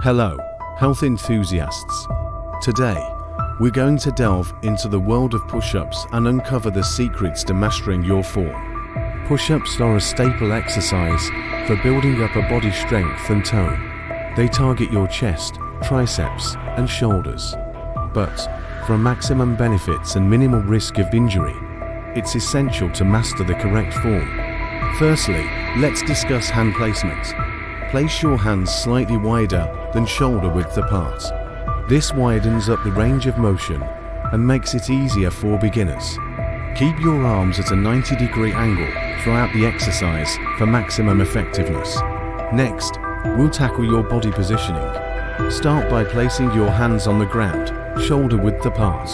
Hello, health enthusiasts. Today, we're going to delve into the world of push-ups and uncover the secrets to mastering your form. Push-ups are a staple exercise for building up a body strength and tone. They target your chest, triceps, and shoulders. But, for maximum benefits and minimal risk of injury, it's essential to master the correct form. Firstly, let's discuss hand placement. Place your hands slightly wider than shoulder width apart. This widens up the range of motion and makes it easier for beginners. Keep your arms at a 90-degree angle throughout the exercise for maximum effectiveness. Next, we'll tackle your body positioning. Start by placing your hands on the ground, shoulder width apart.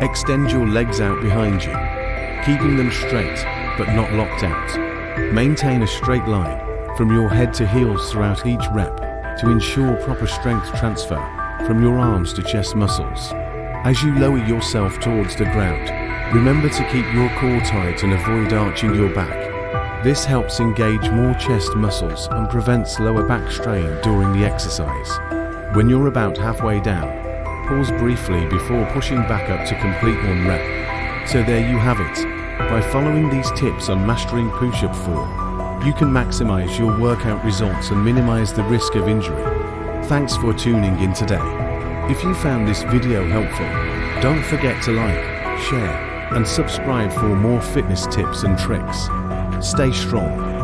Extend your legs out behind you, keeping them straight but not locked out. Maintain a straight line from your head to heels throughout each rep to ensure proper strength transfer from your arms to chest muscles. As you lower yourself towards the ground, remember to keep your core tight and avoid arching your back. This helps engage more chest muscles and prevents lower back strain during the exercise. When you're about halfway down, pause briefly before pushing back up to complete one rep. So there you have it. By following these tips on mastering push-up form, you can maximize your workout results and minimize the risk of injury. Thanks for tuning in today. If you found this video helpful, don't forget to like, share, and subscribe for more fitness tips and tricks. Stay strong.